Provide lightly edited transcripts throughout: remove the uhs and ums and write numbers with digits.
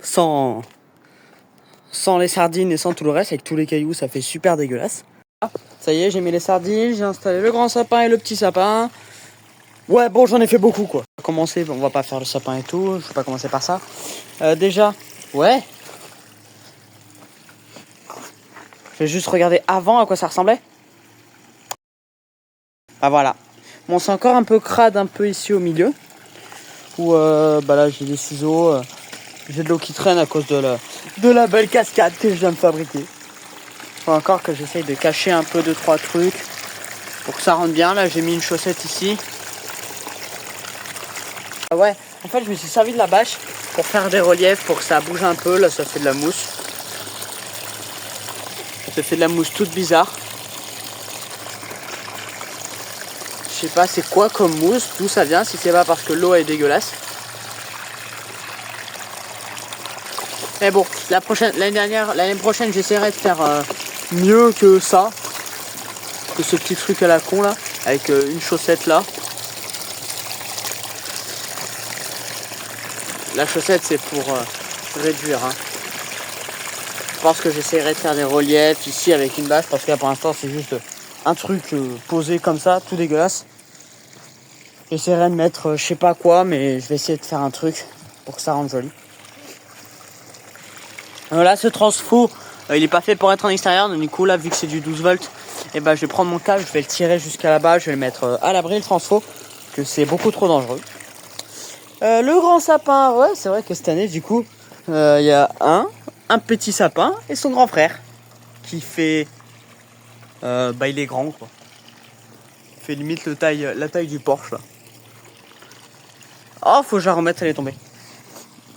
sans les sardines et sans tout le reste, avec tous les cailloux, ça fait super dégueulasse. Ça y est, j'ai mis les sardines, j'ai installé le grand sapin et le petit sapin. Ouais, bon, j'en ai fait beaucoup, quoi. On va commencer, on va pas faire le sapin et tout, je vais pas commencer par ça. Déjà, ouais. Je vais juste regarder avant à quoi ça ressemblait. Ah voilà. Bon, c'est encore un peu crade, un peu ici au milieu. Où bah là j'ai des ciseaux, j'ai de l'eau qui traîne à cause de la belle cascade que je viens de fabriquer. Faut encore que j'essaye de cacher un peu 2-3 trucs pour que ça rentre bien. Là j'ai mis une chaussette ici. Ah ouais, en fait je me suis servi de la bâche pour faire des reliefs, pour que ça bouge un peu. Là ça fait de la mousse. Ça fait de la mousse toute bizarre. Je sais pas c'est quoi comme mousse, d'où ça vient, si c'est pas parce que l'eau est dégueulasse. Mais bon, l'année prochaine j'essaierai de faire mieux que ça. Que ce petit truc à la con là, avec une chaussette là. La chaussette c'est pour réduire. Hein. Je pense que j'essaierai de faire des reliefs ici avec une bâche, parce que là pour l'instant c'est juste un truc posé comme ça, tout dégueulasse. J'essaierai de mettre je sais pas quoi, mais je vais essayer de faire un truc pour que ça rende joli. Là ce transfo, il est pas fait pour être en extérieur, donc du coup là vu que c'est du 12 volts, et ben je vais prendre mon câble, je vais le tirer jusqu'à là-bas, je vais le mettre à l'abri le transfo, que c'est beaucoup trop dangereux. Le grand sapin, ouais c'est vrai que cette année du coup, il y a un petit sapin et son grand frère, qui fait, bah il est grand quoi. Il fait limite la taille du Porsche là. Oh faut que je la remette, elle est tombée.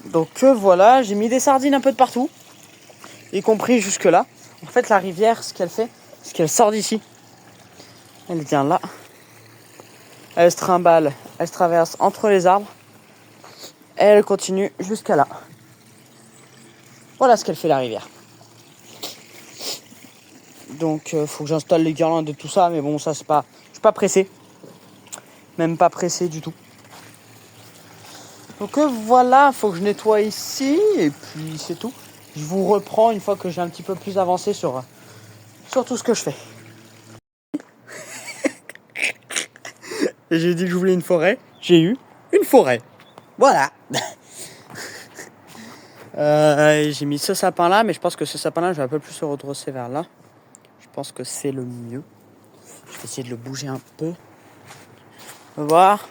Donc voilà, j'ai mis des sardines un peu de partout, y compris jusque là. En fait la rivière, ce qu'elle fait, c'est qu'elle sort d'ici. Elle vient là. Elle se trimballe, elle se traverse entre les arbres. Et elle continue jusqu'à là. Voilà ce qu'elle fait la rivière. Donc faut que j'installe les guirlandes et tout ça, mais bon ça c'est pas. Je suis pas pressé. Même pas pressé du tout. Donc voilà, faut que je nettoie ici et puis c'est tout. Je vous reprends une fois que j'ai un petit peu plus avancé sur tout ce que je fais. Et j'ai dit que je voulais une forêt, j'ai eu une forêt. Voilà. J'ai mis ce sapin là, mais je pense que ce sapin là, je vais un peu plus le redresser vers là. Je pense que c'est le mieux. Je vais essayer de le bouger un peu. On va voir.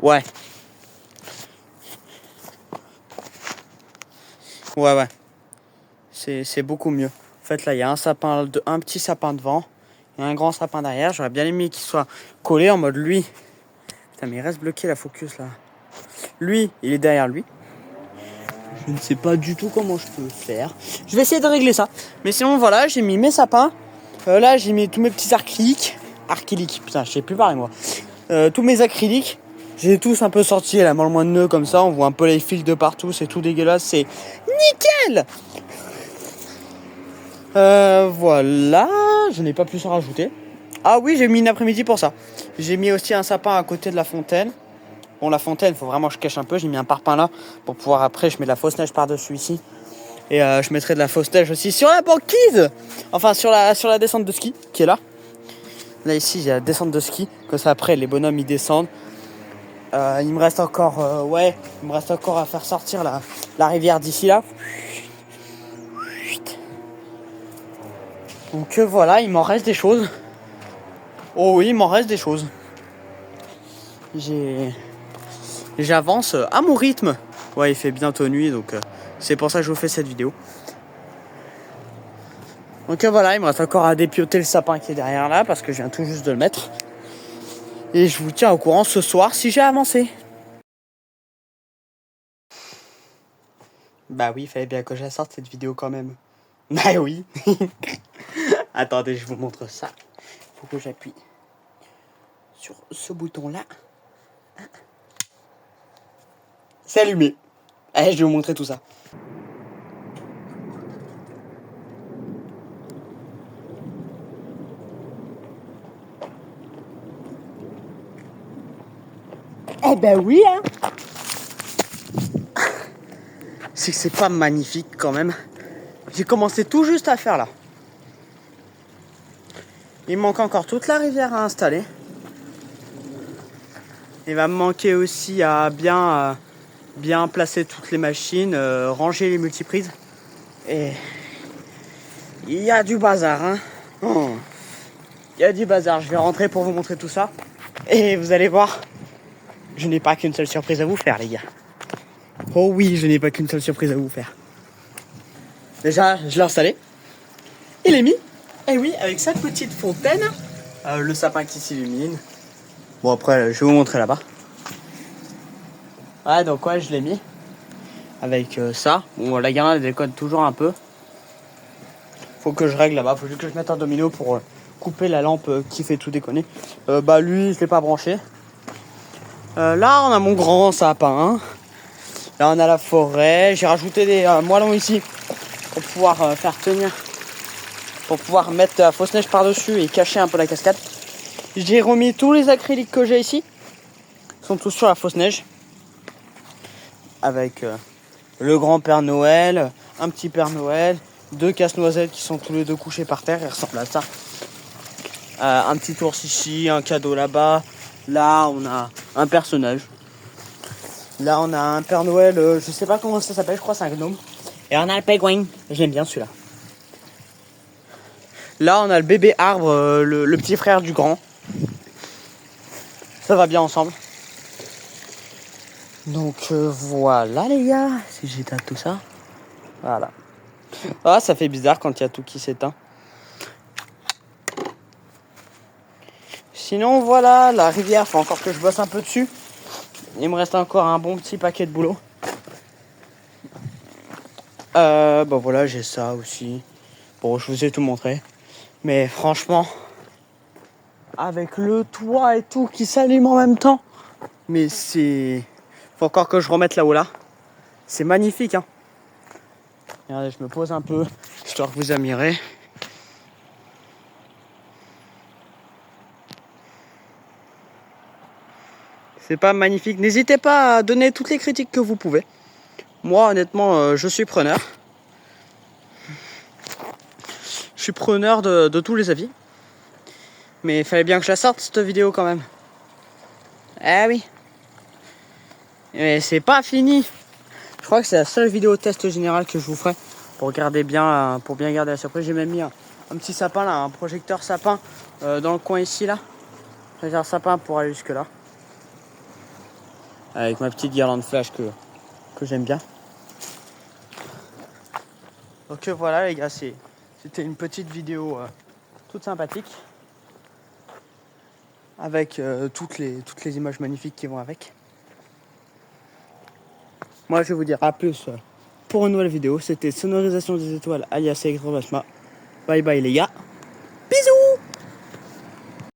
Ouais. Ouais. C'est beaucoup mieux. En fait, là, il y a un petit sapin devant et un grand sapin derrière. J'aurais bien aimé qu'il soit collé en mode lui. Putain, mais il reste bloqué la focus là. Lui, il est derrière lui. Je ne sais pas du tout comment je peux faire. Je vais essayer de régler ça. Mais sinon, voilà, j'ai mis mes sapins. Là, j'ai mis tous mes petits acryliques. Putain, je sais plus parler moi. Tous mes acryliques. J'ai tous un peu sorti là, dans le moins de nœuds comme ça. On voit un peu les fils de partout. C'est tout dégueulasse. C'est nickel. Voilà. Je n'ai pas plus à rajouter. Ah oui, j'ai mis une après-midi pour ça. J'ai mis aussi un sapin à côté de la fontaine. Bon, la fontaine, faut vraiment que je cache un peu. J'ai mis un parpaing là pour pouvoir après, je mets de la fausse neige par-dessus ici. Et je mettrai de la fausse neige aussi sur la banquise. Enfin, sur la descente de ski qui est là. Là, ici, il y a la descente de ski. Comme ça, après, les bonhommes, ils descendent. Il me reste encore à faire sortir la rivière d'ici là. Donc voilà, il m'en reste des choses. Oh oui, il m'en reste des choses. J'avance à mon rythme. Ouais, il fait bientôt nuit, donc c'est pour ça que je vous fais cette vidéo. Donc voilà, il me reste encore à dépioter le sapin qui est derrière là, parce que je viens tout juste de le mettre. Et je vous tiens au courant ce soir si j'ai avancé. Bah oui, il fallait bien que je sorte cette vidéo quand même. Bah oui. Attendez, je vous montre ça. Faut que j'appuie sur ce bouton là. C'est allumé. Allez, je vais vous montrer tout ça. Eh ben oui, hein. c'est que c'est pas magnifique quand même. J'ai commencé tout juste à faire là. Il me manque encore toute la rivière à installer. Il va me manquer aussi à bien placer toutes les machines, ranger les multiprises. Et il y a du bazar, hein. Oh. Il y a du bazar. Je vais rentrer pour vous montrer tout ça. Et vous allez voir, je n'ai pas qu'une seule surprise à vous faire, les gars. Oh oui, je n'ai pas qu'une seule surprise à vous faire. Déjà, je l'ai installé. Il est mis. Et oui, avec cette petite fontaine. Le sapin qui s'illumine. Bon, après, je vais vous montrer là-bas. Ouais, donc ouais, je l'ai mis. Avec ça. Bon, la guirlande, elle déconne toujours un peu. Faut que je règle là-bas. Faut que je mette un domino pour couper la lampe qui fait tout déconner. Lui, je l'ai pas branché. Là, on a mon grand sapin. Là, on a la forêt. J'ai rajouté des moellons ici pour pouvoir faire tenir. Pour pouvoir mettre la fausse neige par-dessus et cacher un peu la cascade. J'ai remis tous les acryliques que j'ai ici. Ils sont tous sur la fausse neige. Avec le grand Père Noël, un petit Père Noël, 2 casse-noisettes qui sont tous les 2 couchés par terre. Ils ressemblent à ça. Un petit ours ici, un cadeau là-bas. Là, on a un personnage. Là, on a un Père Noël, je sais pas comment ça s'appelle, je crois que c'est un gnome. Et on a le pingouin. J'aime bien celui-là. Là, on a le bébé arbre, le petit frère du grand. Ça va bien ensemble. Donc voilà les gars, si j'éteins tout ça. Voilà. Ah, ça fait bizarre quand il y a tout qui s'éteint. Sinon voilà, la rivière, faut encore que je bosse un peu dessus. Il me reste encore un bon petit paquet de boulot. Voilà, j'ai ça aussi. Bon, je vous ai tout montré. Mais franchement, avec le toit et tout qui s'allume en même temps. Mais c'est... Faut encore que je remette là-haut là. C'est magnifique, hein. Regardez, je me pose un peu, histoire que vous admirez. C'est pas magnifique. N'hésitez pas à donner toutes les critiques que vous pouvez. Moi, honnêtement, je suis preneur. Je suis preneur de tous les avis. Mais il fallait bien que je la sorte, cette vidéo, quand même. Eh oui. Mais c'est pas fini. Je crois que c'est la seule vidéo test général que je vous ferai. Pour garder bien, pour bien garder la surprise. J'ai même mis un petit sapin là, un projecteur sapin dans le coin ici là. J'ai un sapin pour aller jusque là. Avec ma petite guirlande flash que j'aime bien. Donc voilà les gars, c'était une petite vidéo toute sympathique. Avec toutes les images magnifiques qui vont avec. Moi je vais vous dire à plus pour une nouvelle vidéo. C'était Sonorisation des étoiles alias Electro Basma. Bye bye les gars.